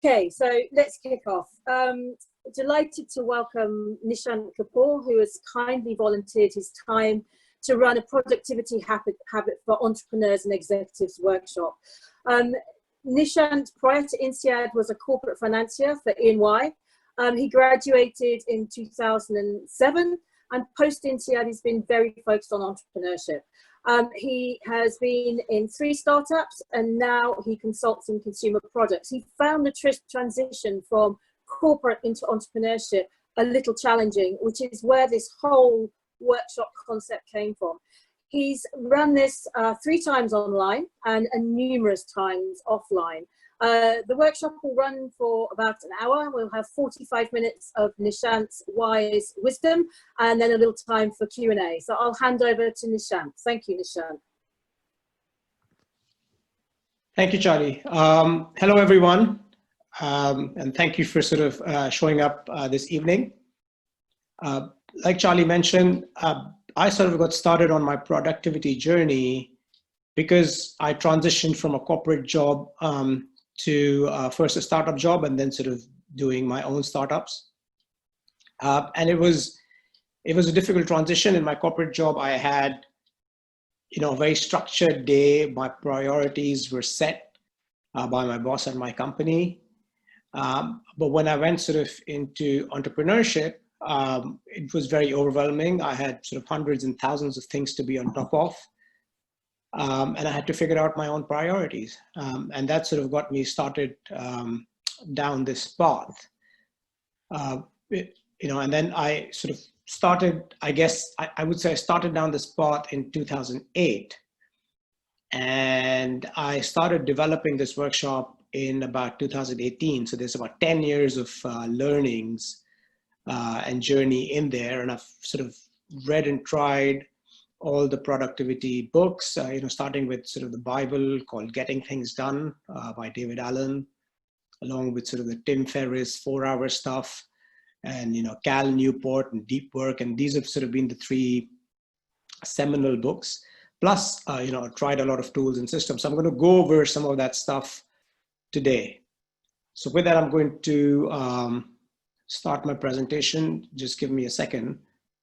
Okay, so let's kick off. Delighted to welcome Nishant Kapoor, who has kindly volunteered his time to run a productivity habit for entrepreneurs and executives workshop. Nishant, prior to INSEAD, was a corporate financier for EY. He graduated in 2007, and post INSEAD, he's been very focused on entrepreneurship. He has been in 3 startups, and now he consults in consumer products. He found the transition from corporate into entrepreneurship a little challenging, which is where this whole workshop concept came from. He's run this 3 times online and numerous times offline. The workshop will run for about an hour. We'll have 45 minutes of Nishant's wise wisdom and then a little time for Q&A. So I'll hand over to Nishant. Thank you, Nishant. Thank you, Charlie. Hello, everyone. And thank you for sort of showing up this evening. Like Charlie mentioned, I sort of got started on my productivity journey because I transitioned from a corporate job to first a startup job and then sort of doing my own startups. And it was a difficult transition. In my corporate job, I had, a very structured day. My priorities were set by my boss at my company. But when I went sort of into entrepreneurship, it was very overwhelming. I had sort of hundreds and thousands of things to be on top of. And I had to figure out my own priorities. And that sort of got me started down this path. And then I sort of started, I guess, I would say I started down this path in 2008. And I started developing this workshop in about 2018. So there's about 10 years of learnings and journey in there. And I've sort of read and tried all the productivity books, starting with sort of the Bible called Getting Things Done by David Allen, along with sort of the Tim Ferriss 4-hour stuff, and, Cal Newport and Deep Work. And these have sort of been the 3 seminal books. Plus, tried a lot of tools and systems. So I'm going to go over some of that stuff today. So with that, I'm going to start my presentation. Just give me a second.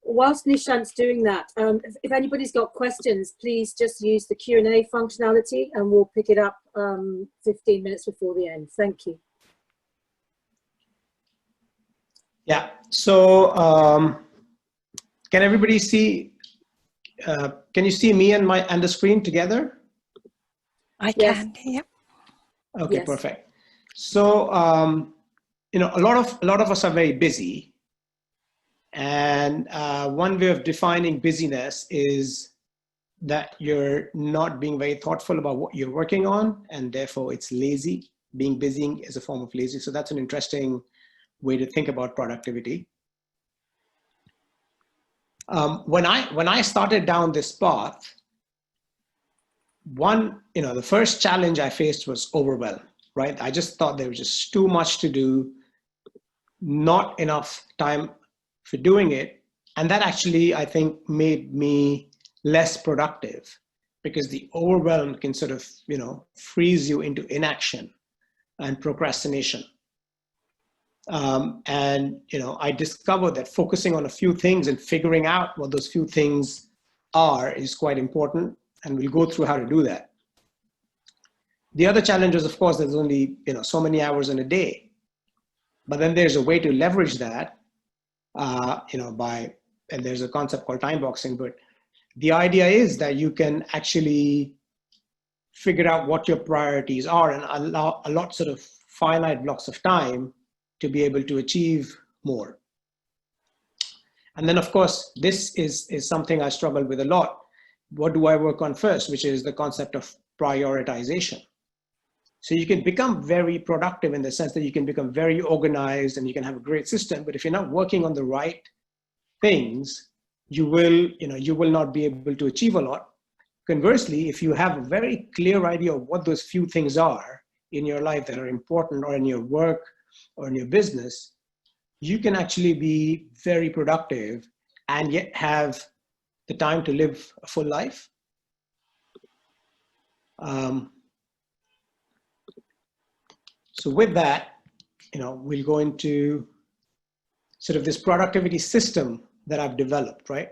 Whilst Nishant's doing that, if anybody's got questions, please just use the Q&A functionality and we'll pick it up 15 minutes before the end. Thank you. Yeah, so can everybody see, can you see me and the screen together? I can, yes. Yep. Okay, yes. Perfect. So, a lot of us are very busy. And one way of defining busyness is that you're not being very thoughtful about what you're working on, and therefore it's lazy. Being busy is a form of lazy. So that's an interesting way to think about productivity. When I started down this path, the first challenge I faced was overwhelm, right? I just thought there was just too much to do, not enough time for doing it. And that actually, I think, made me less productive because the overwhelm can sort of, freeze you into inaction and procrastination. I discovered that focusing on a few things and figuring out what those few things are is quite important. And we'll go through how to do that. The other challenge is, of course, there's only, so many hours in a day. But then there's a way to leverage that. And there's a concept called time boxing, but the idea is that you can actually figure out what your priorities are and allow a lot sort of finite blocks of time to be able to achieve more. And then, of course, this is something I struggle with a lot. What do I work on first, which is the concept of prioritization. So you can become very productive in the sense that you can become very organized and you can have a great system. But if you're not working on the right things, you will not be able to achieve a lot. Conversely, if you have a very clear idea of what those few things are in your life that are important, or in your work or in your business, you can actually be very productive and yet have the time to live a full life. So with that, we'll go into sort of this productivity system that I've developed, right?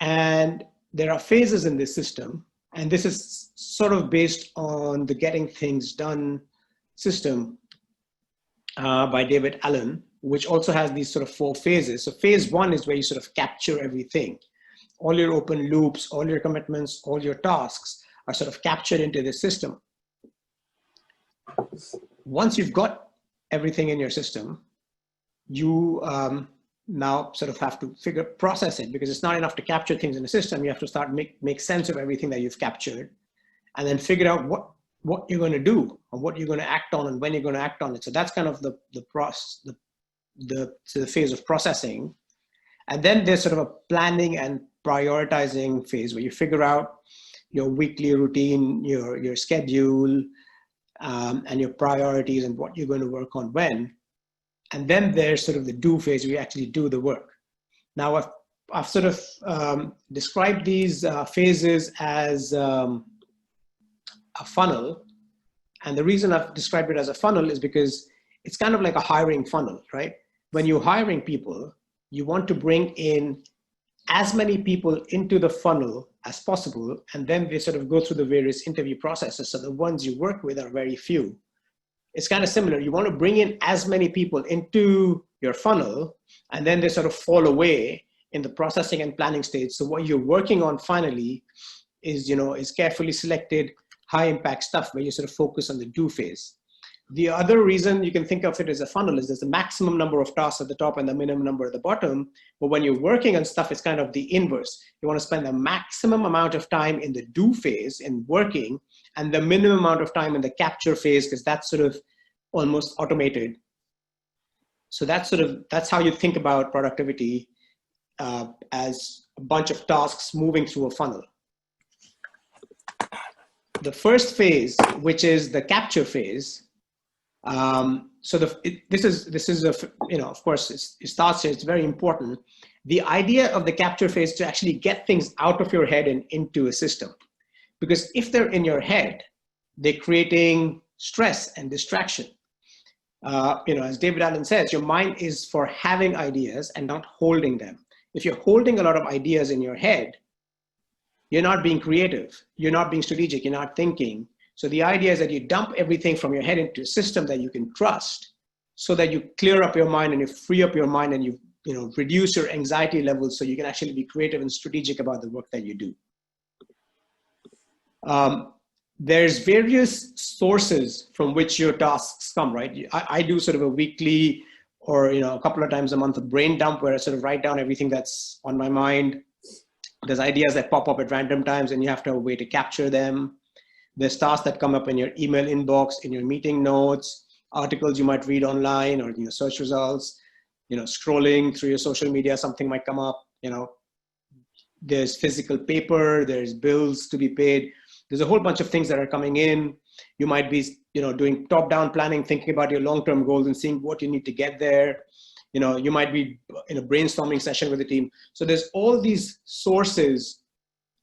And there are phases in this system, and this is sort of based on the Getting Things Done system by David Allen, which also has these sort of 4 phases. So phase 1 is where you sort of capture everything. All your open loops, all your commitments, all your tasks are sort of captured into the system. Once you've got everything in your system, you now sort of have to process it, because it's not enough to capture things in the system. You have to start make sense of everything that you've captured, and then figure out what you're going to do, or what you're going to act on, and when you're going to act on it. So that's kind of the phase of processing. And then there's sort of a planning and prioritizing phase, where you figure out your weekly routine, your schedule, and your priorities, and what you're going to work on when. And then there's sort of the do phase, where you actually do the work. Now, I've sort of described these phases as a funnel. And the reason I've described it as a funnel is because it's kind of like a hiring funnel, right? When you're hiring people, you want to bring in as many people into the funnel as possible, and then they sort of go through the various interview processes. So the ones you work with are very few. It's kind of similar. You want to bring in as many people into your funnel, and then they sort of fall away in the processing and planning stage. So what you're working on finally is, is carefully selected, high impact stuff, where you sort of focus on the do phase. The other reason you can think of it as a funnel is there's a maximum number of tasks at the top and the minimum number at the bottom. But when you're working on stuff, it's kind of the inverse. You want to spend the maximum amount of time in the do phase, in working, and the minimum amount of time in the capture phase, because that's sort of almost automated. So that's how you think about productivity as a bunch of tasks moving through a funnel. The first phase, which is the capture phase, this is of course it starts here. It's very important. The idea of the capture phase is to actually get things out of your head and into a system, because if they're in your head, they're creating stress and distraction. As David Allen says, your mind is for having ideas and not holding them. If you're holding a lot of ideas in your head, you're not being creative, you're not being strategic, you're not thinking. So the idea is that you dump everything from your head into a system that you can trust, so that you clear up your mind and you free up your mind, and you reduce your anxiety levels, so you can actually be creative and strategic about the work that you do. There's various sources from which your tasks come, right? I do sort of a weekly or a couple of times a month a brain dump, where I sort of write down everything that's on my mind. There's ideas that pop up at random times, and you have to have a way to capture them. There's tasks that come up in your email inbox, in your meeting notes, articles you might read online, or search results. Scrolling through your social media, something might come up. There's physical paper, there's bills to be paid. There's a whole bunch of things that are coming in. You might be, doing top-down planning, thinking about your long-term goals and seeing what you need to get there. You might be in a brainstorming session with the team. So there's all these sources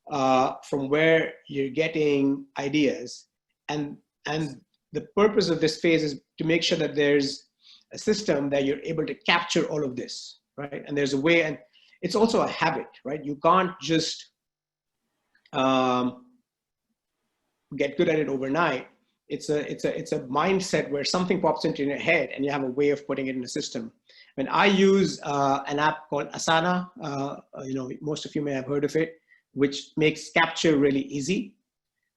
from where you're getting ideas. And the purpose of this phase is to make sure that there's a system that you're able to capture all of this, right? And there's a way, and it's also a habit, right? You can't just get good at it overnight. It's a mindset where something pops into your head and you have a way of putting it in a system. When I use an app called Asana, most of you may have heard of it, which makes capture really easy.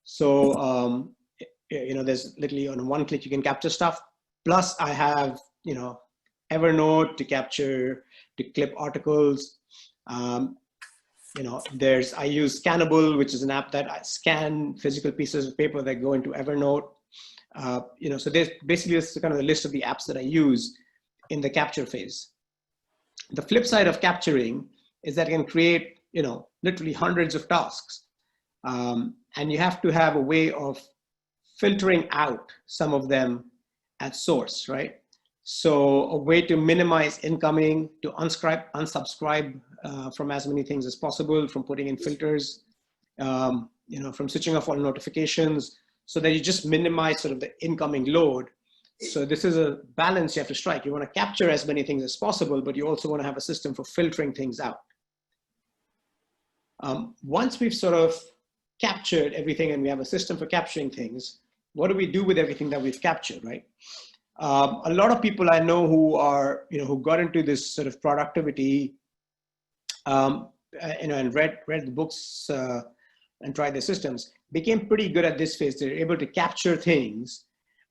So, there's literally on one click you can capture stuff. Plus I have, Evernote to capture, to clip articles. I use Scannable, which is an app that I scan physical pieces of paper that go into Evernote. So there's basically this is kind of the list of the apps that I use in the capture phase. The flip side of capturing is that it can create, literally hundreds of tasks. And you have to have a way of filtering out some of them at source, right? So a way to minimize incoming, to unsubscribe from as many things as possible, from putting in filters, from switching off all notifications, so that you just minimize sort of the incoming load, So this is a balance you have to strike. You want to capture as many things as possible, but you also want to have a system for filtering things out. Once we've sort of captured everything and we have a system for capturing things, what do we do with everything that we've captured, right? A lot of people I know who are, who got into this sort of productivity, and read the books and tried the systems, became pretty good at this phase. They're able to capture things,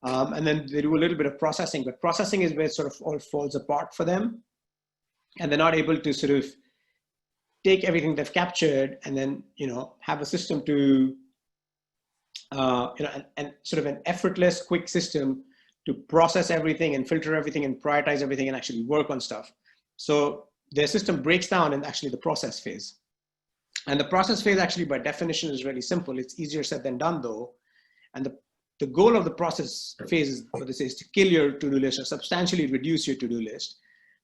and then they do a little bit of processing, but processing is where it sort of all falls apart for them. And they're not able to sort of take everything they've captured and then, have a system to, and sort of an effortless, quick system to process everything and filter everything and prioritize everything and actually work on stuff. So their system breaks down in actually the process phase. And the process phase actually by definition is really simple. It's easier said than done though. And the goal of the process phase is, what this is, to kill your to-do list or substantially reduce your to-do list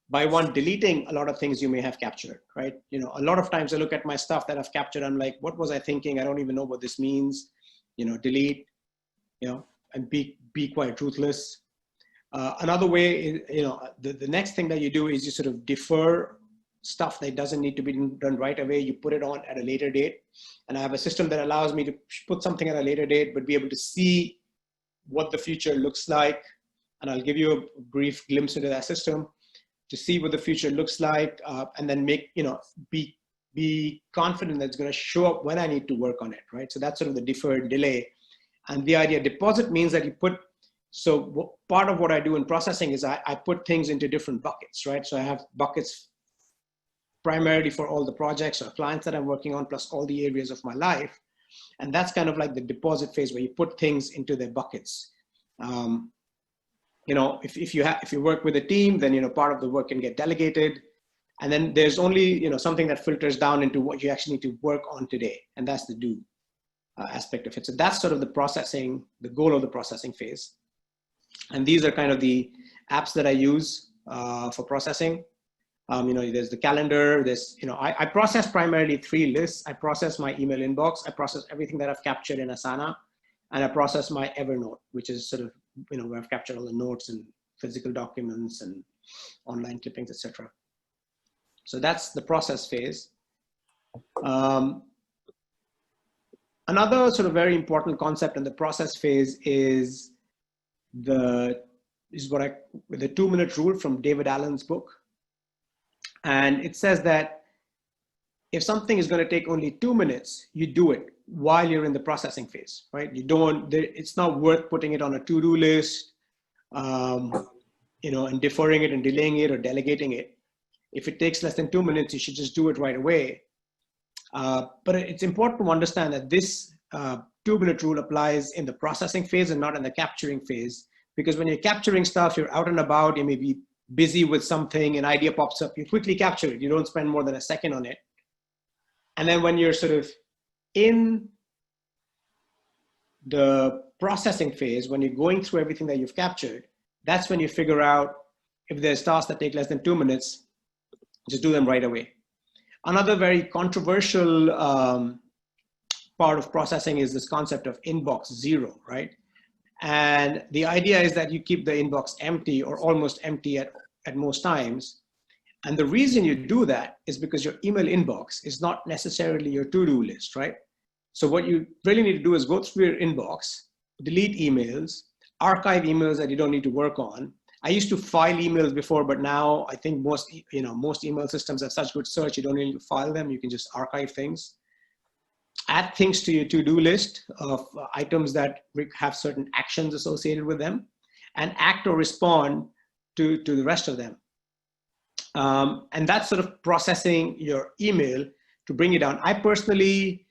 by deleting a lot of things you may have captured, right? A lot of times I look at my stuff that I've captured, I'm like, what was I thinking? I don't even know what this means. Delete, and be quite ruthless. Another way is, the next thing that you do is you sort of defer stuff that doesn't need to be done right away. You put it on at a later date. And I have a system that allows me to put something at a later date, but be able to see what the future looks like. And I'll give you a brief glimpse into that system to see what the future looks like, and then be confident that it's going to show up when I need to work on it, right? So that's sort of the deferred delay. And the idea deposit means that you put, so part of what I do in processing is I put things into different buckets, right? So I have buckets primarily for all the projects or clients that I'm working on, plus all the areas of my life. And that's kind of like the deposit phase where you put things into their buckets. If you work with a team, then, part of the work can get delegated. And then there's only, something that filters down into what you actually need to work on today. And that's the do aspect of it. So that's sort of the goal of the processing phase. And these are kind of the apps that I use for processing. There's the calendar, I process primarily 3 lists. I process my email inbox. I process everything that I've captured in Asana. And I process my Evernote, which is sort of, where I've captured all the notes and physical documents and online clippings, etc. So that's the process phase. Another sort of very important concept in the process phase is the 2-minute rule from David Allen's book. And it says that if something is going to take only 2 minutes, you do it while you're in the processing phase, right? It's not worth putting it on a to-do list, and deferring it and delaying it or delegating it. If it takes less than 2 minutes, you should just do it right away. But it's important to understand that this 2-minute rule applies in the processing phase and not in the capturing phase. Because when you're capturing stuff, you're out and about, you may be busy with something, an idea pops up, you quickly capture it. You don't spend more than a second on it. And then when you're sort of in the processing phase, when you're going through everything that you've captured, that's when you figure out if there's tasks that take less than 2 minutes, just do them right away. Another very controversial part of processing is this concept of inbox zero, right? And the idea is that you keep the inbox empty or almost empty at most times. And the reason you do that is because your email inbox is not necessarily your to-do list, right? So what you really need to do is go through your inbox, delete emails, archive emails that you don't need to work on. I used to file emails before, but now I think most email systems have such good search, you don't need to file them, you can just archive things. Add things to your to-do list of items that have certain actions associated with them, and act or respond to the rest of them. And that's sort of processing your email to bring it down. I personally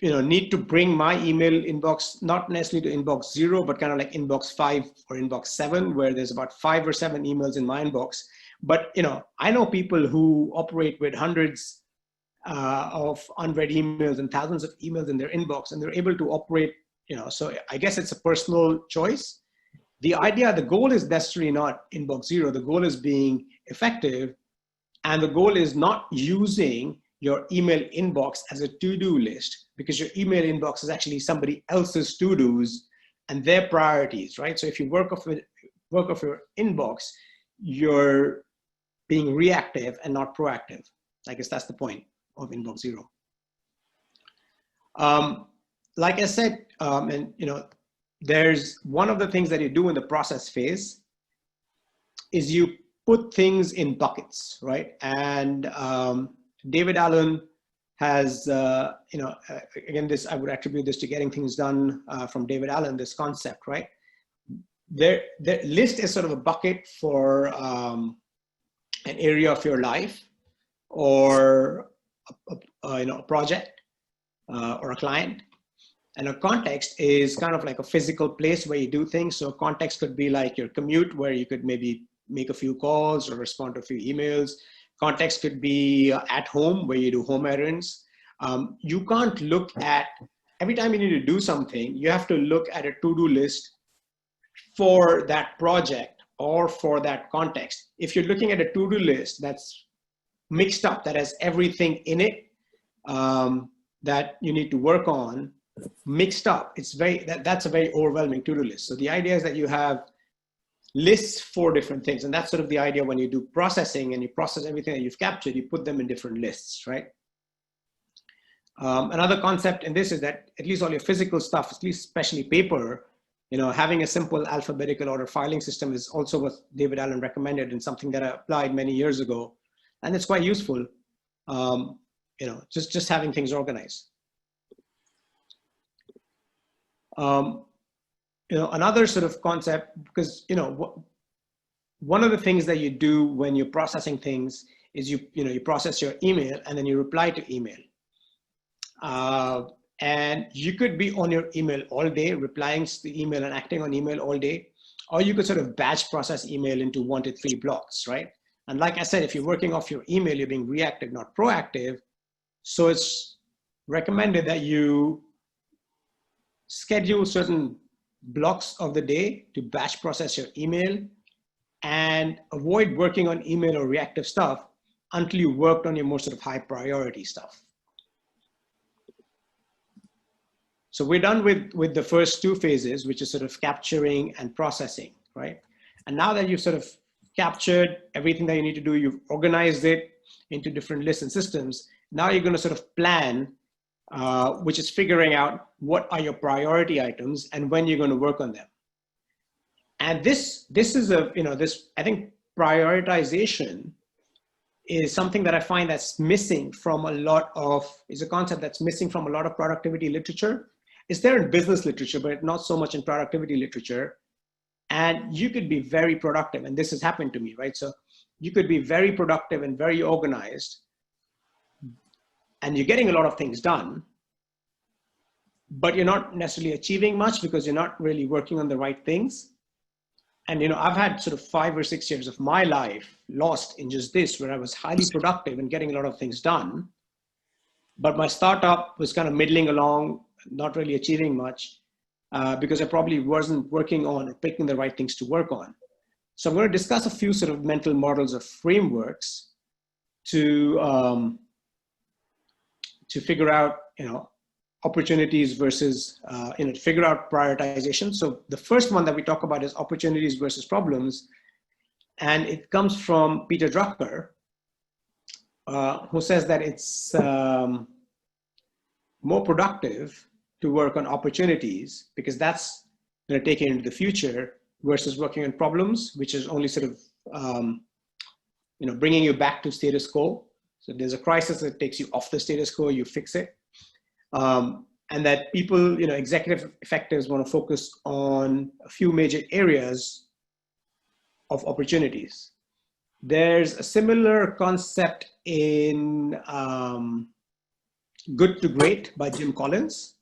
need to bring my email inbox, not necessarily to inbox 0, but kind of like inbox 5 or inbox 7, where there's about 5 or 7 emails in my inbox. But I know people who operate with hundreds of unread emails and thousands of emails in their inbox, and they're able to operate, so I guess it's a personal choice. The goal is necessarily not inbox 0. The goal is being effective, and the goal is not using your email inbox as a to-do list, because your email inbox is actually somebody else's to-dos and their priorities, right? So if you work off your inbox, you're being reactive and not proactive. I guess that's the point of Inbox Zero. Like I said, and there's one of the things that you do in the process phase is you put things in buckets, right? And David Allen has, again, this, I would attribute this to Getting Things Done from David Allen, this concept, right? The list is sort of a bucket for an area of your life, or a project or a client. And a context is kind of like a physical place where you do things. So context could be like your commute, where you could maybe make a few calls or respond to a few emails. Context could be at home, where you do home errands. You can't look at, every time you need to do something, you have to look at a to-do list for that project or for that context. If you're looking at a to-do list that's mixed up, that has everything in it that you need to work on, mixed up, that's a very overwhelming to-do list. So the idea is that you have lists for different things, and that's sort of the idea when you do processing and you process everything that you've captured, you put them in different lists, right? Another concept in this is that at least all your physical stuff, at least especially paper, having a simple alphabetical order filing system is also what David Allen recommended, and something that I applied many years ago, and it's quite useful. Just having things organized. Another sort of concept, because one of the things that you do when you're processing things is you process your email and then you reply to email. And you could be on your email all day, replying to the email and acting on email all day, or you could sort of batch process email into 1 to 3 blocks, right? And like I said, if you're working off your email, you're being reactive, not proactive. So it's recommended that you schedule certain blocks of the day to batch process your email, and avoid working on email or reactive stuff until you worked on your more sort of high priority stuff. So we're done with the first 2 phases, which is sort of capturing and processing, right? And now that you've sort of captured everything that you need to do, you've organized it into different lists and systems. Now you're going to sort of plan, which is figuring out what are your priority items and when you're going to work on them. And this is I think prioritization is something that I find that's missing from is a concept that's missing from a lot of productivity literature. It's there in business literature, but not so much in productivity literature. And you could be very productive, and this has happened to me, right? So you could be very productive and very organized, and you're getting a lot of things done, but you're not necessarily achieving much because you're not really working on the right things. And I've had sort of 5 or 6 years of my life lost in just this, where I was highly productive and getting a lot of things done, but my startup was kind of middling along, not really achieving much, because I probably wasn't working on or picking the right things to work on. So I'm going to discuss a few sort of mental models or frameworks to figure out, opportunities versus, to figure out prioritization. So the first one that we talk about is opportunities versus problems. And it comes from Peter Drucker, who says that it's more productive to work on opportunities because that's going to take you into the future, versus working on problems, which is only sort of, bringing you back to status quo. So there's a crisis that takes you off the status quo, you fix it. And that people, executive executives want to focus on a few major areas of opportunities. There's a similar concept in Good to Great by Jim Collins,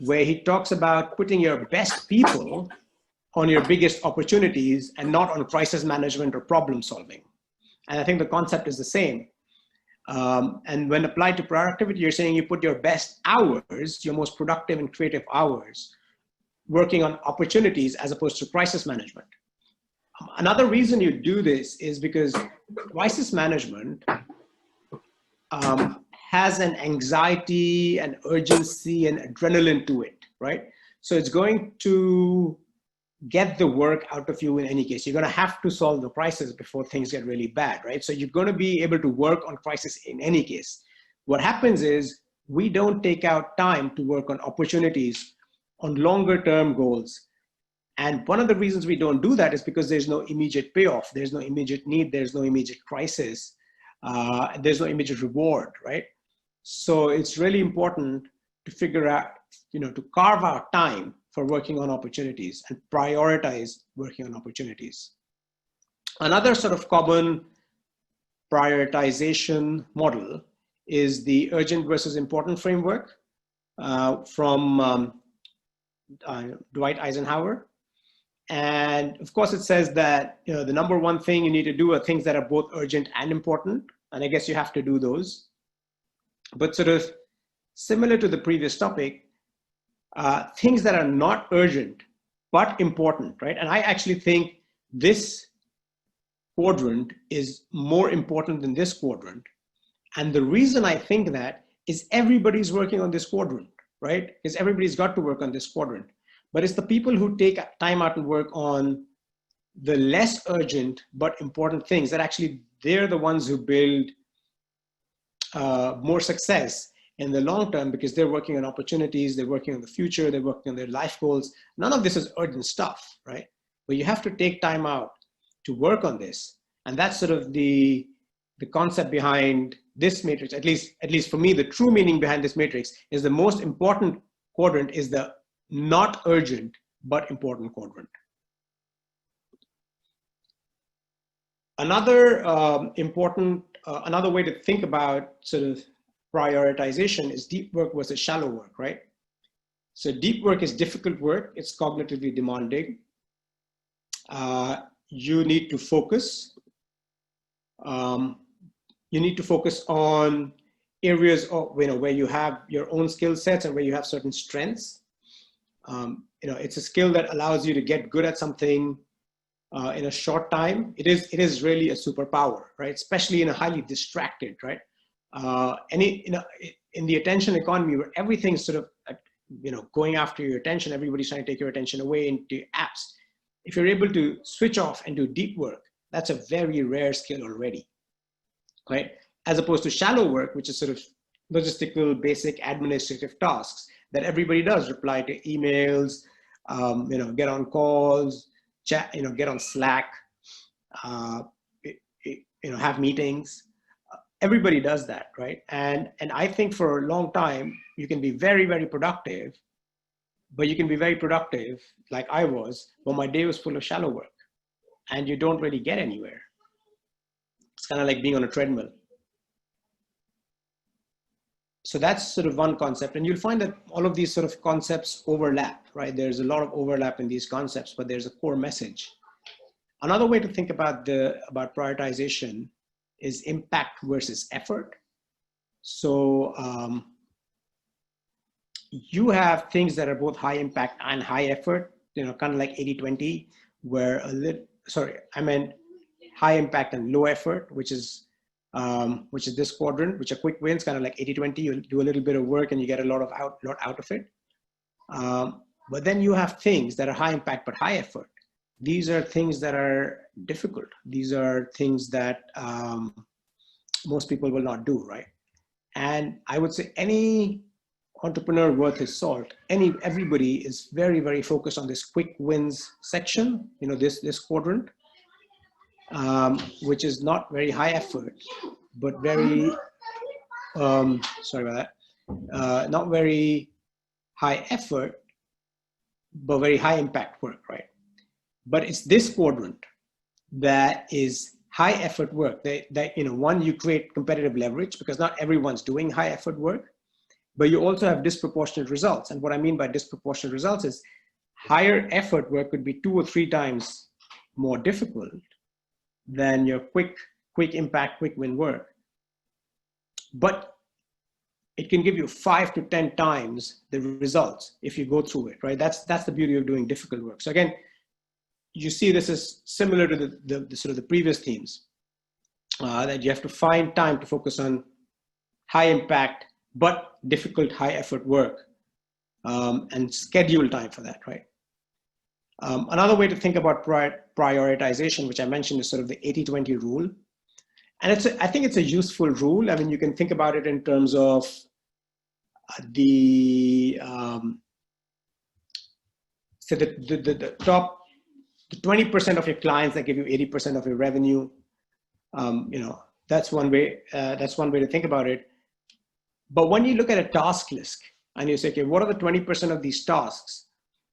where he talks about putting your best people on your biggest opportunities and not on crisis management or problem solving. And I think the concept is the same. And when applied to productivity, you're saying you put your best hours, your most productive and creative hours, working on opportunities as opposed to crisis management. Another reason you do this is because crisis management has an anxiety and urgency and adrenaline to it, right? So it's going to get the work out of you in any case. You're going to have to solve the crisis before things get really bad, right? So you're going to be able to work on crisis in any case. What happens is we don't take out time to work on opportunities, on longer term goals. And one of the reasons we don't do that is because there's no immediate payoff. There's no immediate need. There's no immediate crisis. There's no immediate reward, right? So it's really important to figure out, to carve out time for working on opportunities and prioritize working on opportunities. Another sort of common prioritization model is the urgent versus important framework from Dwight Eisenhower. And of course, it says that the number one thing you need to do are things that are both urgent and important. And I guess you have to do those. But sort of similar to the previous topic, things that are not urgent but important, right? And I actually think this quadrant is more important than this quadrant. And the reason I think that is everybody's working on this quadrant, right? Because everybody's got to work on this quadrant. But it's the people who take time out and work on the less urgent but important things that actually they're the ones who build more success in the long term, because they're working on opportunities, they're working on the future, they're working on their life goals. None of this is urgent stuff, right? But you have to take time out to work on this. And that's sort of the concept behind this matrix. At least for me, the true meaning behind this matrix is the most important quadrant is the not urgent but important quadrant. Another another way to think about sort of prioritization is deep work versus shallow work, right? So deep work is difficult work. It's cognitively demanding. You need to focus. You need to focus on areas of, where you have your own skill sets and where you have certain strengths. It's a skill that allows you to get good at something in a short time. It is really a superpower, right? Especially in a highly distracted, right? In the attention economy where everything's sort of, going after your attention, everybody's trying to take your attention away into apps. If you're able to switch off and do deep work, that's a very rare skill already, right? As opposed to shallow work, which is sort of logistical, basic administrative tasks that everybody does, reply to emails, get on calls, chat, get on Slack, have meetings. Everybody does that, right? And I think for a long time, you can be very, very productive, but you can be very productive like I was, but my day was full of shallow work and you don't really get anywhere. It's kind of like being on a treadmill. So that's sort of one concept. And you'll find that all of these sort of concepts overlap, right? There's a lot of overlap in these concepts, but there's a core message. Another way to think about prioritization is impact versus effort. So you have things that are both high impact and high effort, kind of like 80-20, where I meant high impact and low effort, which is this quadrant, which are quick wins, kind of like 80-20. You do a little bit of work and you get a lot out of it. But then you have things that are high impact but high effort. These are things that are difficult. These are things that most people will not do, right? And I would say any entrepreneur worth his salt, everybody is very, very focused on this quick wins section, this quadrant, which is not very high effort, but very, sorry about that, not very high effort, but very high impact work, right? But it's this quadrant that is high effort work that one, you create competitive leverage because not everyone's doing high effort work, but you also have disproportionate results. And what I mean by disproportionate results is higher effort work could be 2 or 3 times more difficult than your quick impact, quick win work. But it can give you 5 to 10 times the results if you go through it, right? That's the beauty of doing difficult work. So again, you see this is similar to the sort of the previous themes, that you have to find time to focus on high impact but difficult high effort work and schedule time for that, right? Another way to think about prioritization, which I mentioned, is sort of the 80-20 rule. And I think it's a useful rule. I mean, you can think about it in terms of the 20% of your clients that give you 80% of your revenue. That's one way to think about it. But when you look at a task list and you say, okay, what are the 20% of these tasks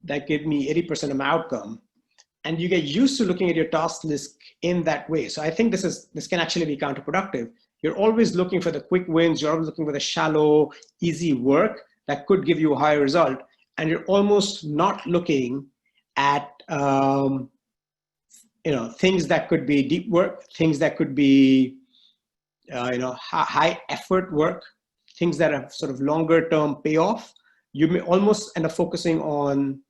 that give me 80% of my outcome? And you get used to looking at your task list in that way. So I think this can actually be counterproductive. You're always looking for the quick wins. You're always looking for the shallow, easy work that could give you a higher result. And you're almost not looking at things that could be deep work, things that could be high effort work, things that have sort of longer term payoff. You may almost end up focusing on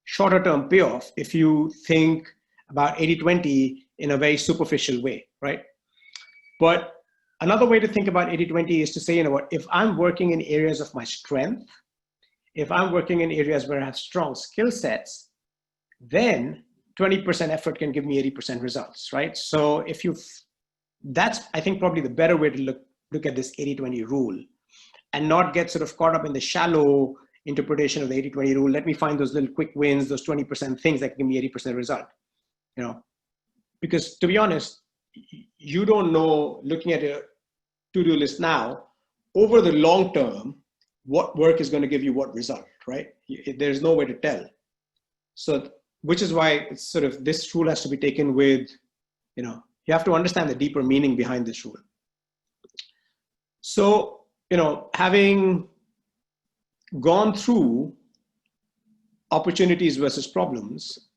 shorter term payoff if you think about 80-20 in a very superficial way, right? But another way to think about 80-20 is to say, you know what, if I'm working in areas of my strength, if I'm working in areas where I have strong skill sets, then 20% effort can give me 80% results, right? So that's, I think, probably the better way to look at this 80-20 rule and not get sort of caught up in the shallow interpretation of the 80-20 rule. Let me find those little quick wins, those 20% things that can give me 80% result, because to be honest, you don't know, looking at a to-do list now, over the long term, what work is going to give you what result, right? There's no way to tell. So, which is why it's sort of, this rule has to be taken with, you have to understand the deeper meaning behind this rule. So, having gone through opportunities versus problems,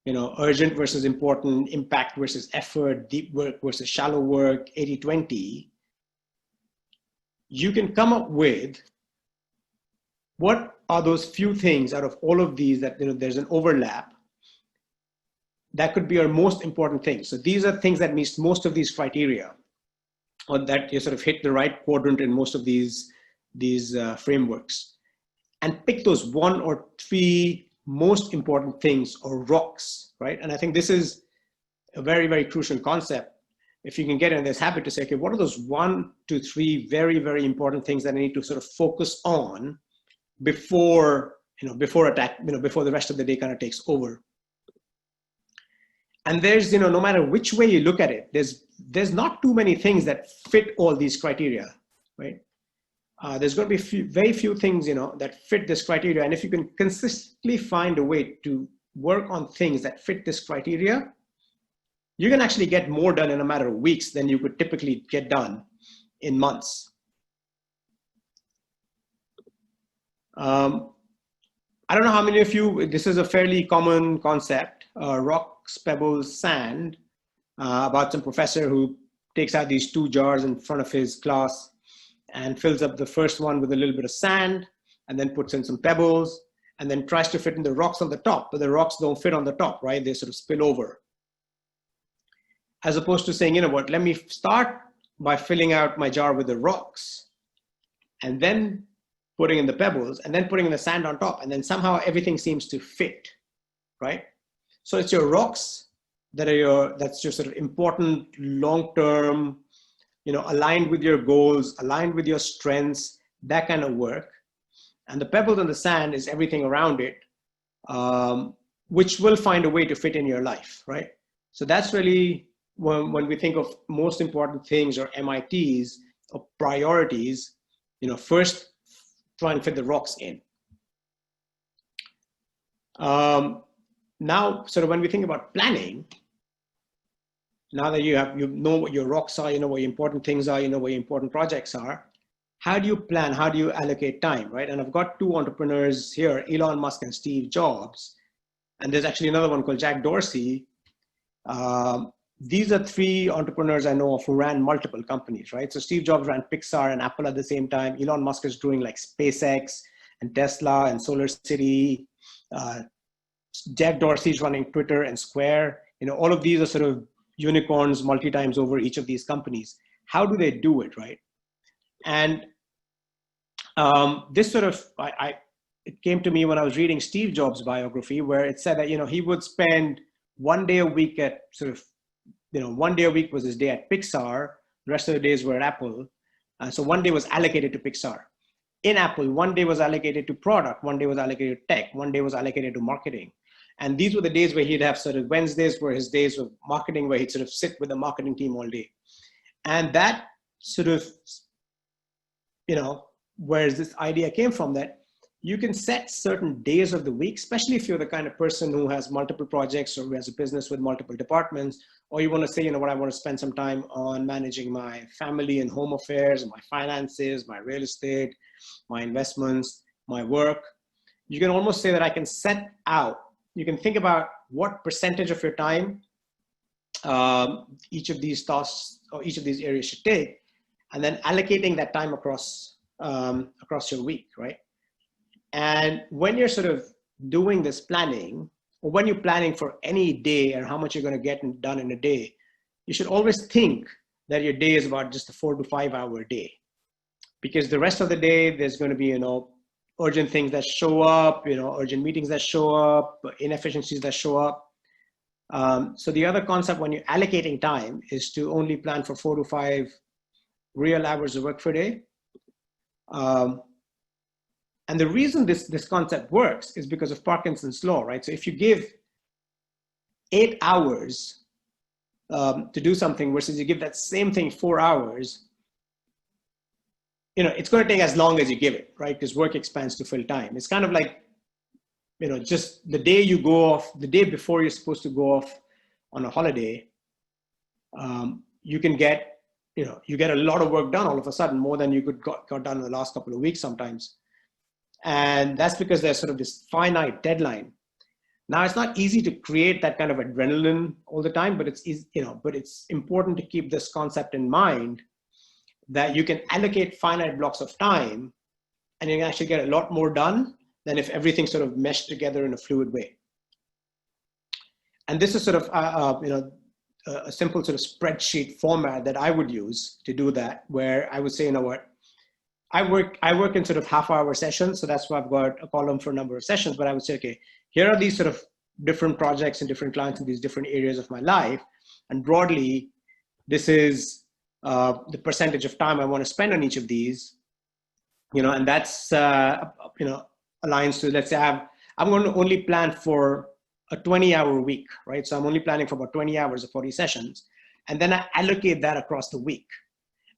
urgent versus important, impact versus effort, deep work versus shallow work, 80-20, you can come up with what are those few things out of all of these that there's an overlap that could be our most important things. So these are things that meet most of these criteria, or that you sort of hit the right quadrant in most of these frameworks, and pick those 1 or 3 most important things, or rocks, right? And I think this is a very, very crucial concept. If you can get in this habit to say, okay, what are those 1 to 3 very, very important things that I need to sort of focus on before the rest of the day kind of takes over. And there's, no matter which way you look at it, there's not too many things that fit all these criteria, right? There's going to be very few things, that fit this criteria. And if you can consistently find a way to work on things that fit this criteria, you can actually get more done in a matter of weeks than you could typically get done in months. I don't know how many of you, this is a fairly common concept, rocks, pebbles, sand, about some professor who takes out these 2 jars in front of his class and fills up the first one with a little bit of sand, and then puts in some pebbles, and then tries to fit in the rocks on the top, but the rocks don't fit on the top, right? They sort of spill over. As opposed to saying, let me start by filling out my jar with the rocks, and then putting in the pebbles, and then putting in the sand on top, and then somehow everything seems to fit, right? So it's your rocks that's your sort of important long-term, aligned with your goals, aligned with your strengths, that kind of work. And the pebbles and the sand is everything around it, which will find a way to fit in your life, right? So that's really when we think of most important things, or MITs, or priorities, first try and fit the rocks in. Now, sort of when we think about planning, now that you know what your rocks are, what your important things are, what your important projects are, how do you plan? How do you allocate time, right? And I've got 2 entrepreneurs here, Elon Musk and Steve Jobs. And there's actually another one called Jack Dorsey. These are 3 entrepreneurs I know of who ran multiple companies, right? So Steve Jobs ran Pixar and Apple at the same time. Elon Musk is doing like SpaceX and Tesla and Solar City. Jack Dorsey's running Twitter and Square. All of these are sort of unicorns multi-times over each of these companies. How do they do it, right? And this sort of, it came to me when I was reading Steve Jobs' biography, where it said that, he would spend 1 day a week at sort of, 1 day a week was his day at Pixar. The rest of the days were at Apple. So 1 day was allocated to Pixar. In Apple, 1 day was allocated to product, 1 day was allocated to tech, 1 day was allocated to marketing. And these were the days where he'd have sort of Wednesdays were his days of marketing, where he'd sort of sit with the marketing team all day. And that sort of, where this idea came from, that you can set certain days of the week, especially if you're the kind of person who has multiple projects or who has a business with multiple departments, or you want to say, I want to spend some time on managing my family and home affairs, my finances, my real estate, my investments, my work. You can almost say that I can set out, you can think about what percentage of your time each of these tasks or each of these areas should take, and then allocating that time across your week, right? And when you're sort of doing this planning, or when you're planning for any day and how much you're going to get done in a day, you should always think that your day is about just a 4 to 5 hour day. Because the rest of the day, there's going to be, urgent things that show up, urgent meetings that show up, inefficiencies that show up. So the other concept when you're allocating time is to only plan for 4 to 5 real hours of work per day. And the reason this concept works is because of Parkinson's law, right? So if you give 8 hours to do something versus you give that same thing 4 hours, it's going to take as long as you give it, right? Because work expands to fill time. It's kind of like, just the day you go off, the day before you're supposed to go off on a holiday, you can get, you get a lot of work done all of a sudden, more than you got done in the last couple of weeks sometimes. And that's because there's sort of this finite deadline. Now, it's not easy to create that kind of adrenaline all the time, but it's easy, but it's important to keep this concept in mind, that you can allocate finite blocks of time and you can actually get a lot more done than if everything sort of meshed together in a fluid way. And this is sort of, a simple sort of spreadsheet format that I would use to do that, where I would say, I work in sort of half-hour sessions, so that's why I've got a column for a number of sessions. But I would say, okay, here are these sort of different projects and different clients in these different areas of my life, and broadly, this is the percentage of time I want to spend on each of these, and that's aligns to, let's say I'm going to only plan for a 20-hour week, right? So I'm only planning for about 20 hours of 40 sessions, and then I allocate that across the week,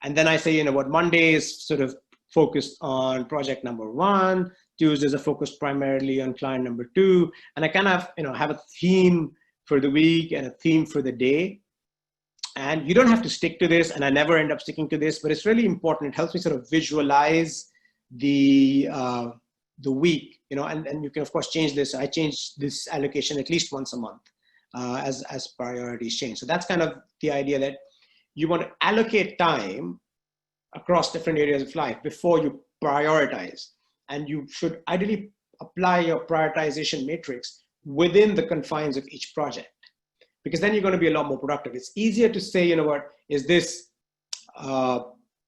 and then I say, Monday is sort of focused on project number 1, Tuesdays are focused primarily on client number 2, and I kind of have a theme for the week and a theme for the day. And you don't have to stick to this, and I never end up sticking to this, but it's really important. It helps me sort of visualize the week, and you can of course change this. I change this allocation at least once a month as priorities change. So that's kind of the idea, that you want to allocate time across different areas of life before you prioritize. And you should ideally apply your prioritization matrix within the confines of each project, because then you're going to be a lot more productive. It's easier to say, is this,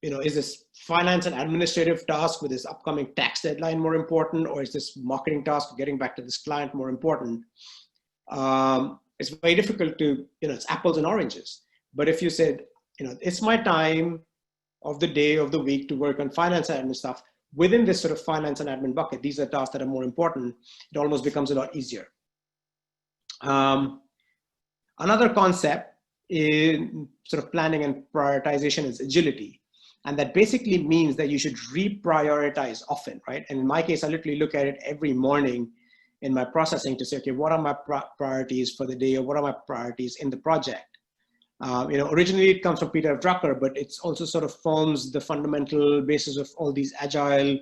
is this finance and administrative task with this upcoming tax deadline more important, or is this marketing task of getting back to this client more important? It's very difficult to, it's apples and oranges. But if you said, it's my time of the day, of the week to work on finance and admin stuff, within this sort of finance and admin bucket, these are tasks that are more important, it almost becomes a lot easier. Another concept in sort of planning and prioritization is agility. And that basically means that you should reprioritize often, right? And in my case, I literally look at it every morning in my processing to say, okay, what are my priorities for the day, or what are my priorities in the project? Originally it comes from Peter Drucker, but it's also sort of forms the fundamental basis of all these agile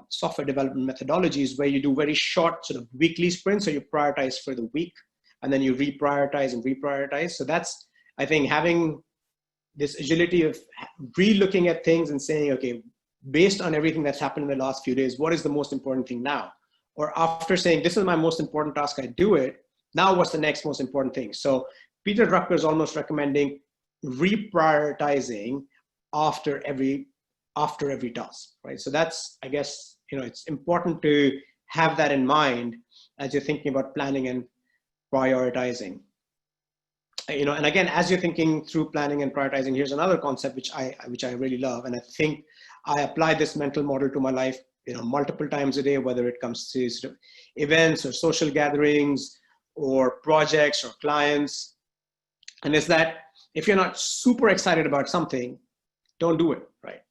software development methodologies, where you do very short sort of weekly sprints. So you prioritize for the week, and then you reprioritize and reprioritize. So that's, I think, having this agility of re-looking at things and saying, okay, based on everything that's happened in the last few days, what is the most important thing now? Or after saying, this is my most important task, I do it, now what's the next most important thing? So Peter Drucker is almost recommending reprioritizing after every task, right? So that's, I guess, it's important to have that in mind as you're thinking about planning and prioritizing. And again, as you're thinking through planning and prioritizing, here's another concept which I really love, and I think I apply this mental model to my life, multiple times a day, whether it comes to sort of events or social gatherings or projects or clients. And it's that if you're not super excited about something, don't do it, right?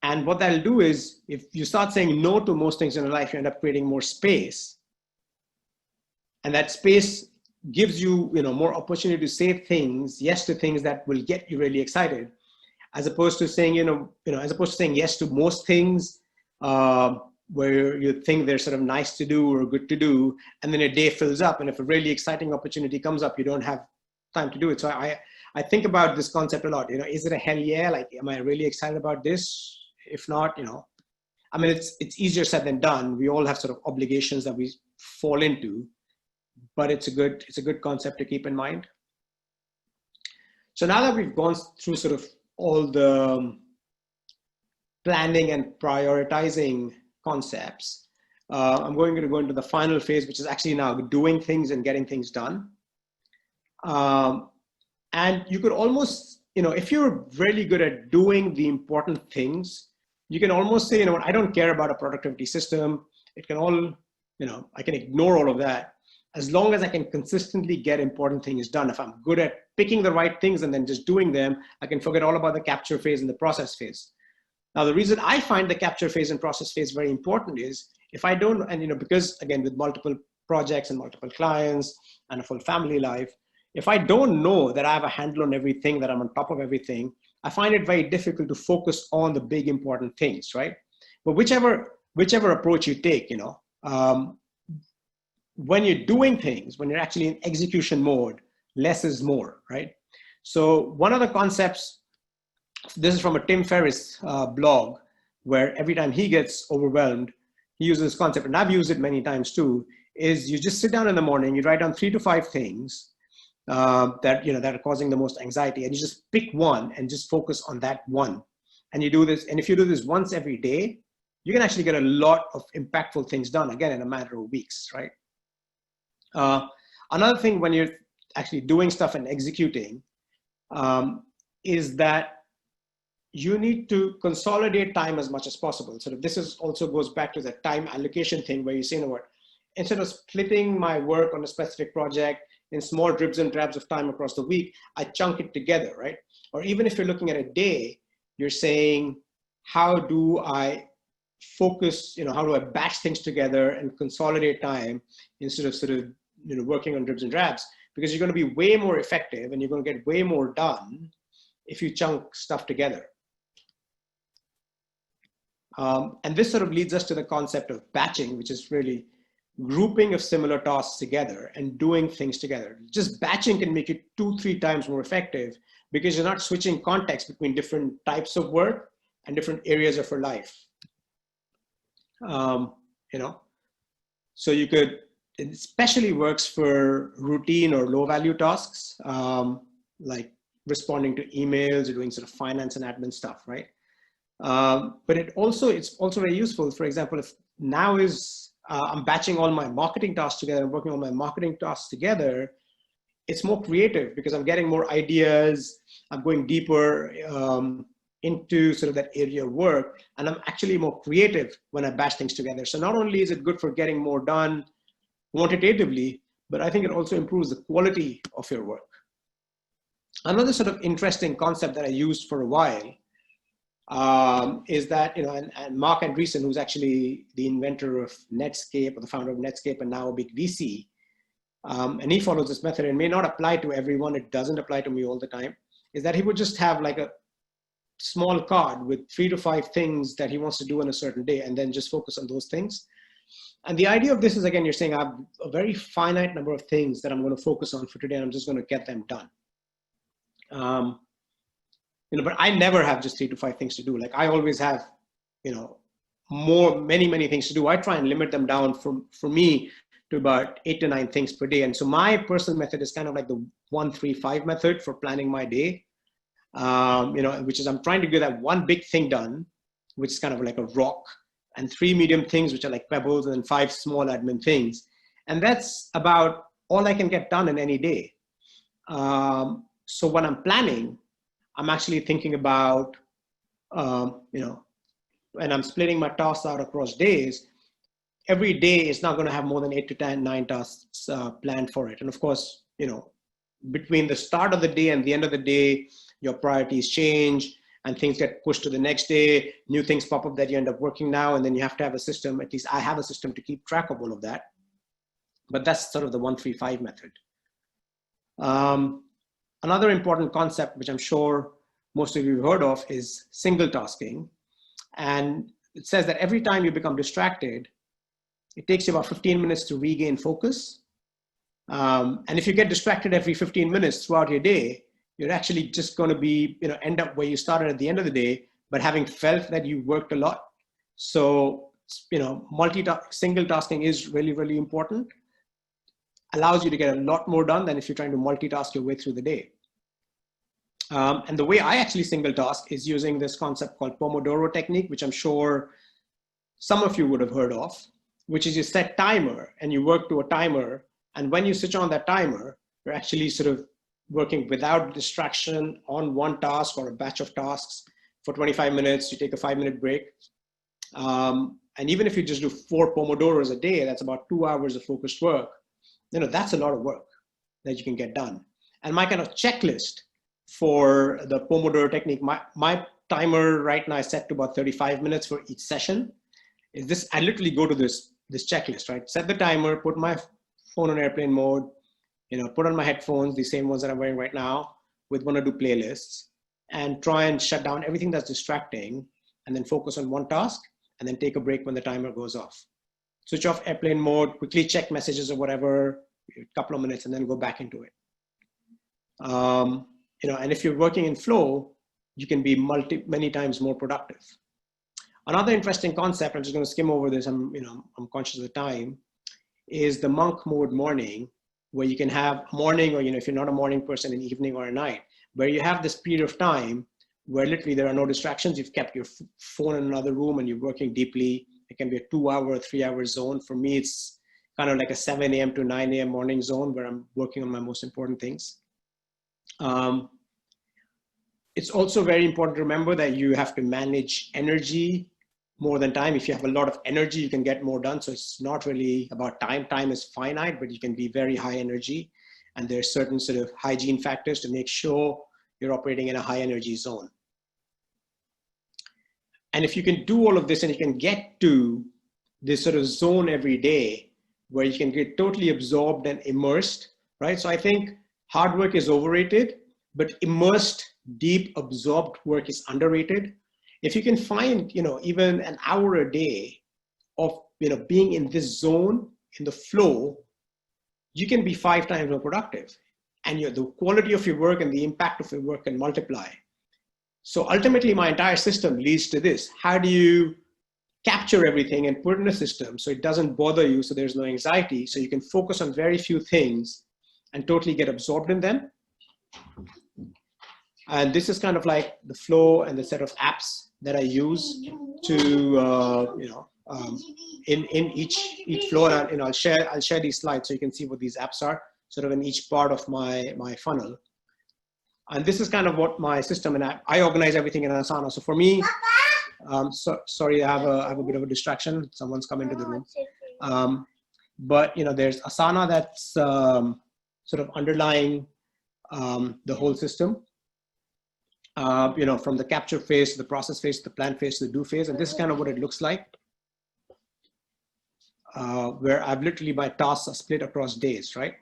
And what that'll do is, if you start saying no to most things in your life, you end up creating more space, and that space gives you, more opportunity to say yes to things that will get you really excited, as opposed to saying, as opposed to saying yes to most things where you think they're sort of nice to do or good to do, and then a day fills up, and if a really exciting opportunity comes up, you don't have time to do it. So I think about this concept a lot. Is it a hell yeah? Like, am I really excited about this? If not, I mean, it's easier said than done. We all have sort of obligations that we fall into, but it's a good concept to keep in mind. So now that we've gone through sort of all the planning and prioritizing concepts, I'm going to go into the final phase, which is actually now doing things and getting things done. And you could almost, if you're really good at doing the important things, you can almost say, I don't care about a productivity system. It can all, I can ignore all of that, as long as I can consistently get important things done. If I'm good at picking the right things and then just doing them, I can forget all about the capture phase and the process phase. Now, the reason I find the capture phase and process phase very important is, if I don't, and because again, with multiple projects and multiple clients and a full family life, if I don't know that I have a handle on everything, that I'm on top of everything, I find it very difficult to focus on the big important things, right? But whichever approach you take, when you're doing things, when you're actually in execution mode, less is more, right? So one of the concepts, this is from a Tim Ferriss blog, where every time he gets overwhelmed, he uses this concept, and I've used it many times too, is you just sit down in the morning, you write down 3 to 5 things that are causing the most anxiety, and you just pick one and just focus on that one. And you do this, and if you do this once every day, you can actually get a lot of impactful things done, again, in a matter of weeks, right? Another thing when you're actually doing stuff and executing is that you need to consolidate time as much as possible. So this is also goes back to the time allocation thing, where you say, instead of splitting my work on a specific project in small dribs and drabs of time across the week, I chunk it together, right? Or even if you're looking at a day, you're saying, how do I focus, how do I batch things together and consolidate time instead of sort of, working on dribs and drabs? Because you're going to be way more effective and you're going to get way more done if you chunk stuff together. And this sort of leads us to the concept of batching, which is really grouping of similar tasks together and doing things together. Just batching can make you 2-3 times more effective, because you're not switching context between different types of work and different areas of your life. So you could, it especially works for routine or low value tasks, like responding to emails or doing sort of finance and admin stuff, right? But it's also very useful. For example, if now I'm batching all my marketing tasks together, I'm working on my marketing tasks together, it's more creative because I'm getting more ideas, I'm going deeper into sort of that area of work, and I'm actually more creative when I batch things together. So not only is it good for getting more done quantitatively, but I think it also improves the quality of your work. Another sort of interesting concept that I used for a while is that, and Mark Andreessen, who's actually the inventor of Netscape, or the founder of Netscape, and now a big VC, and he follows this method. It may not apply to everyone, it doesn't apply to me all the time, is that he would just have like a small card with 3 to 5 things that he wants to do on a certain day, and then just focus on those things. And the idea of this is, again, you're saying I have a very finite number of things that I'm going to focus on for today, and I'm just going to get them done. But I never have just 3 to 5 things to do. Like, I always have, many things to do. I try and limit them down for me to about 8 to 9 things per day. And so my personal method is kind of like the 1-3-5 method for planning my day. Which is, I'm trying to get that one big thing done, which is kind of like a rock, and 3 medium things, which are like pebbles, and then 5 small admin things. And that's about all I can get done in any day. So when I'm planning, I'm actually thinking about, when I'm splitting my tasks out across days, every day is not going to have more than 8 to 10, 9 tasks planned for it. And of course, between the start of the day and the end of the day, your priorities change and things get pushed to the next day. New things pop up that you end up working now, and then you have to have a system. At least I have a system to keep track of all of that. But that's sort of the 1-3-5 method. Another important concept, which I'm sure most of you have heard of, is single tasking. And it says that every time you become distracted, it takes you about 15 minutes to regain focus. And if you get distracted every 15 minutes throughout your day, you're actually just going to be, end up where you started at the end of the day, but having felt that you worked a lot. So, single tasking is really, really important. Allows you to get a lot more done than if you're trying to multitask your way through the day. And the way I actually single task is using this concept called Pomodoro technique, which I'm sure some of you would have heard of, which is you set timer and you work to a timer. And when you switch on that timer, you're actually sort of working without distraction on one task or a batch of tasks for 25 minutes. You take a 5-minute break. And even if you just do 4 Pomodoros a day, that's about 2 hours of focused work. That's a lot of work that you can get done. And my kind of checklist for the Pomodoro technique, my timer right now is set to about 35 minutes for each session. Is this? I literally go to this checklist, right? Set the timer, put my phone on airplane mode, put on my headphones, the same ones that I'm wearing right now, with one or two playlists, and try and shut down everything that's distracting, and then focus on one task, and then take a break when the timer goes off. Switch off airplane mode, quickly check messages or whatever, a couple of minutes, and then go back into it. And if you're working in flow, you can be many times more productive. Another interesting concept, I'm just going to skim over this, I'm conscious of the time, is the monk mode morning, where you can have a morning, or if you're not a morning person, an evening or a night, where you have this period of time where literally there are no distractions. You've kept your phone in another room and you're working deeply. It can be a 2-hour or 3-hour zone. For me, it's kind of like a 7 a.m. to 9 a.m. morning zone where I'm working on my most important things. It's also very important to remember that you have to manage energy more than time. If you have a lot of energy, you can get more done. So it's not really about time. Time is finite, but you can be very high energy. And there's certain sort of hygiene factors to make sure you're operating in a high energy zone. And if you can do all of this and you can get to this sort of zone every day where you can get totally absorbed and immersed, right? So I think hard work is overrated, but immersed, deep, absorbed work is underrated. If you can find, even an hour a day of, being in this zone, in the flow, you can be 5 times more productive. And the quality of your work and the impact of your work can multiply. So ultimately, my entire system leads to this. How do you capture everything and put it in a system so it doesn't bother you, so there's no anxiety, so you can focus on very few things and totally get absorbed in them? And this is kind of like the flow and the set of apps that I use to, in each flow. And I'll share these slides so you can see what these apps are, sort of in each part of my funnel. And this is kind of what my system, and I organize everything in Asana. So for me, sorry, I have a bit of a distraction. Someone's come into the room. But there's Asana that's sort of underlying the whole system. From the capture phase to the process phase, to the plan phase, to the do phase. And this is kind of what it looks like, where I've literally, my tasks are split across days, right?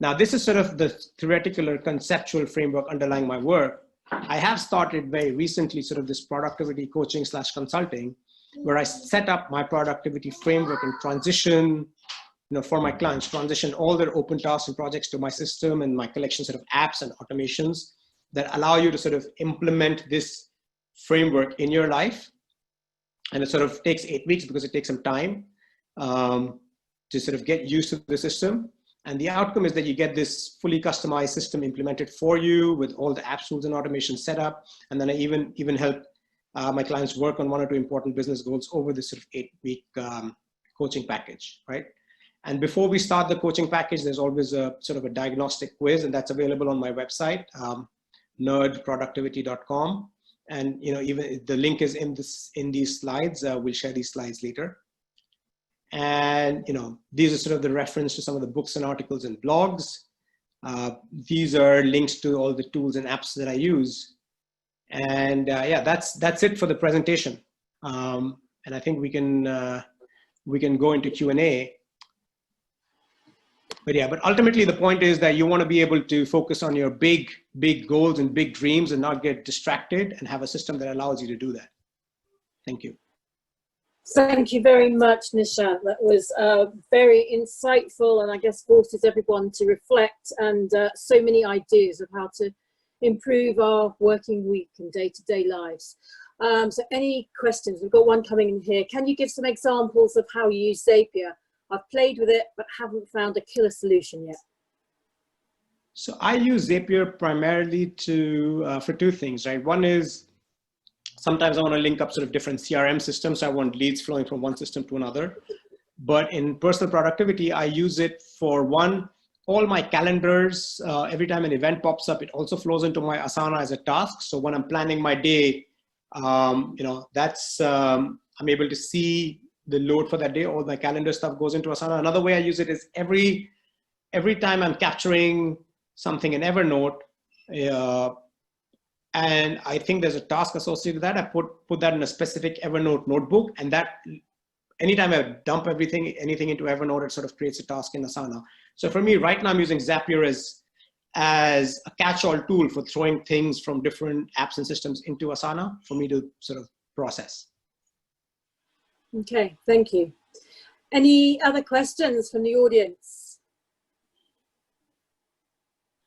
Now, this is sort of the theoretical or conceptual framework underlying my work. I have started very recently sort of this productivity coaching / consulting, where I set up my productivity framework and transition, for my clients, transition all their open tasks and projects to my system and my collection sort of apps and automations that allow you to sort of implement this framework in your life. And it sort of takes 8 weeks because it takes some time to sort of get used to the system. And the outcome is that you get this fully customized system implemented for you with all the apps, tools, and automation set up. And then I even help my clients work on 1 or 2 important business goals over this sort of 8-week coaching package, right? And before we start the coaching package, there's always a sort of a diagnostic quiz, and that's available on my website, nerdproductivity.com. And even the link is in these slides. We'll share these slides later. And these are sort of the reference to some of the books and articles and blogs. These are links to all the tools and apps that I use. And yeah, that's it for the presentation. And I think we can go into Q&A. But yeah, but ultimately the point is that you want to be able to focus on your big goals and big dreams and not get distracted, and have a system that allows you to do that. Thank you. Thank you very much, Nishant. That was very insightful, and I guess forces everyone to reflect, and so many ideas of how to improve our working week and day-to-day lives. So any questions? We've got one coming in here. Can you give some examples of how you use Zapier? I've played with it, but haven't found a killer solution yet. So I use Zapier primarily for 2 things, right? One is sometimes I want to link up sort of different CRM systems. I want leads flowing from one system to another. But in personal productivity, I use it for all my calendars. Every time an event pops up, it also flows into my Asana as a task. So when I'm planning my day, that's I'm able to see the load for that day. All my calendar stuff goes into Asana. Another way I use it is every time I'm capturing something in Evernote, and I think there's a task associated with that, I put that in a specific Evernote notebook, and that anytime I dump anything into Evernote, it sort of creates a task in Asana. So for me, right now I'm using Zapier as a catch-all tool for throwing things from different apps and systems into Asana for me to sort of process. Okay, thank you. Any other questions from the audience?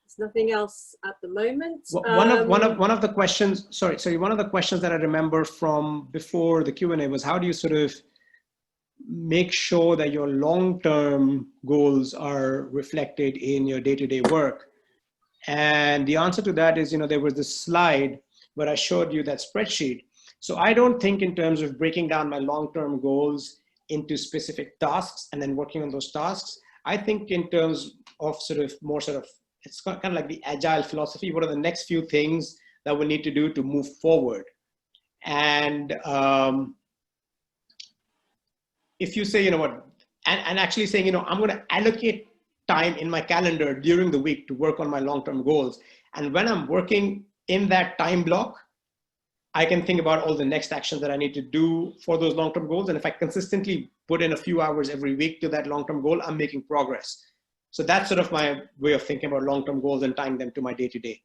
There's nothing else at the moment. One of the questions, sorry, one of the questions that I remember from before the Q&A was, how do you sort of make sure that your long-term goals are reflected in your day-to-day work? And the answer to that is, there was this slide where I showed you that spreadsheet. So I don't think in terms of breaking down my long-term goals into specific tasks and then working on those tasks. I think in terms of it's kind of like the agile philosophy. What are the next few things that we need to do to move forward? And if you say, and actually saying, I'm going to allocate time in my calendar during the week to work on my long-term goals. And when I'm working in that time block, I can think about all the next actions that I need to do for those long-term goals. And if I consistently put in a few hours every week to that long-term goal, I'm making progress. So that's sort of my way of thinking about long-term goals and tying them to my day-to-day.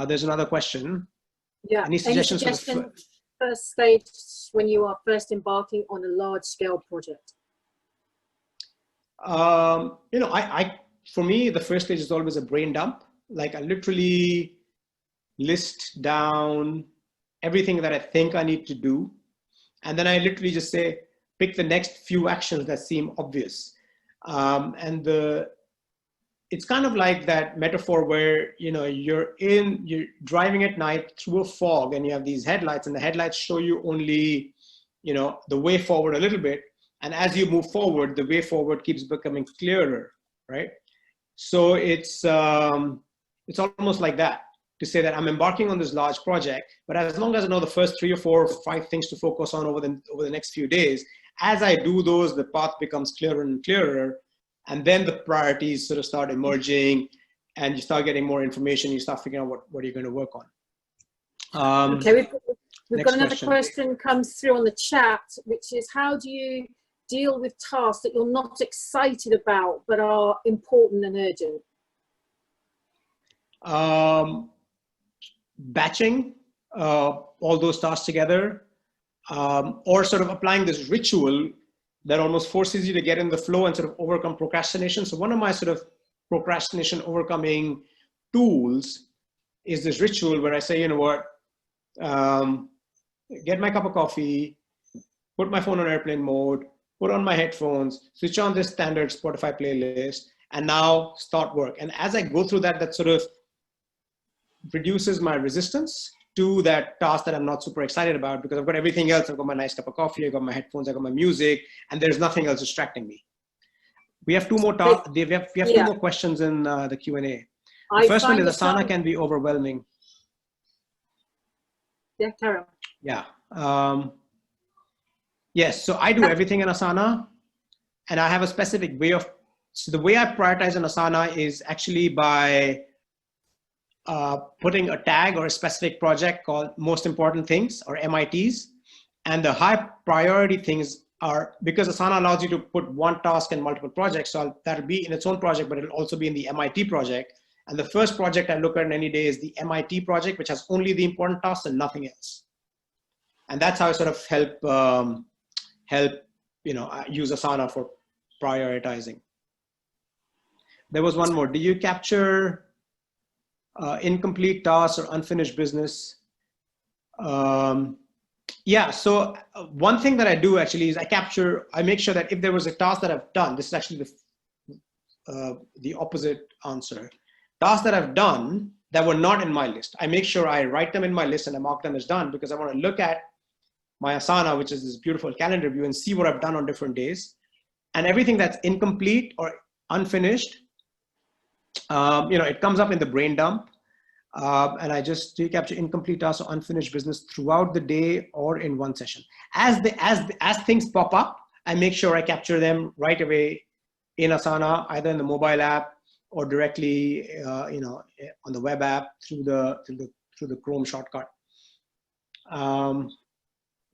There's another question. Yeah. Any suggestions for the first stage when you are first embarking on a large-scale project? For me, the first stage is always a brain dump. Like I literally list down everything that I think I need to do. And then I literally just say, pick the next few actions that seem obvious. It's kind of like that metaphor where, you're driving at night through a fog and you have these headlights, and the headlights show you only, the way forward a little bit. And as you move forward, the way forward keeps becoming clearer, right? So it's almost like that, to say that I'm embarking on this large project, but as long as I know the first 3 or 4 or 5 things to focus on over the next few days, as I do those, the path becomes clearer and clearer, and then the priorities sort of start emerging, and you start getting more information. You start figuring out what you're going to work on. Okay, we've got another question comes through on the chat, which is, how do you deal with tasks that you're not excited about but are important and urgent? Batching all those tasks together, or sort of applying this ritual that almost forces you to get in the flow and sort of overcome procrastination. So one of my sort of procrastination overcoming tools is this ritual where I say, get my cup of coffee, put my phone on airplane mode, put on my headphones, switch on this standard Spotify playlist, and now start work. And as I go through that sort of reduces my resistance do that task that I'm not super excited about because I've got everything else. I've got my nice cup of coffee, I've got my headphones, I've got my music, and there's nothing else distracting me. We have two more we have two more questions in the Q&A. The first one is Asana can be overwhelming. Yeah, Karen. Yeah. Yes, so I do everything in Asana, and I have a specific way of, so the way I prioritize in Asana is actually by putting a tag or a specific project called most important things or MITs. And the high priority things are, because Asana allows you to put one task in multiple projects, so that'll be in its own project, but it'll also be in the MIT project. And the first project I look at any day is the MIT project, which has only the important tasks and nothing else. And that's how I sort of help use Asana for prioritizing. There was one more. Do you capture incomplete tasks or unfinished business? Yeah, so one thing that I do actually is I make sure that if there was a task that I've done, this is actually the opposite answer. Tasks that I've done that were not in my list, I make sure I write them in my list and I mark them as done, because I want to look at my Asana, which is this beautiful calendar view, and see what I've done on different days. And everything that's incomplete or unfinished, it comes up in the brain dump. And I just capture incomplete tasks or unfinished business throughout the day or in one session. As things pop up, I make sure I capture them right away in Asana, either in the mobile app or directly, on the web app through the Chrome shortcut.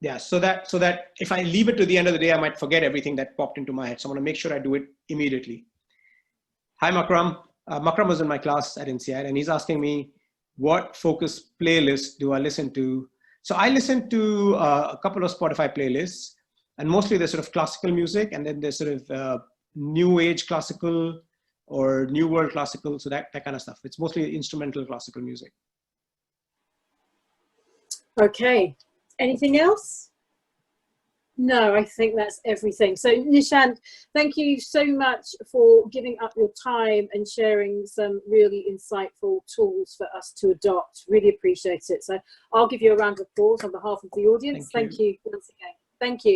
Yeah, so that if I leave it to the end of the day, I might forget everything that popped into my head. So I want to make sure I do it immediately. Hi, Makram. Makram was in my class at INSEAD, and he's asking me, what focus playlist do I listen to? So I listen to a couple of Spotify playlists, and mostly they're sort of classical music, and then there's sort of new age classical or new world classical, so that kind of stuff. It's mostly instrumental classical music. Okay, anything else? No, I think that's everything. So Nishant, thank you so much for giving up your time and sharing some really insightful tools for us to adopt. Really appreciate it. So I'll give you a round of applause on behalf of the audience. Thank you once again. Thank you.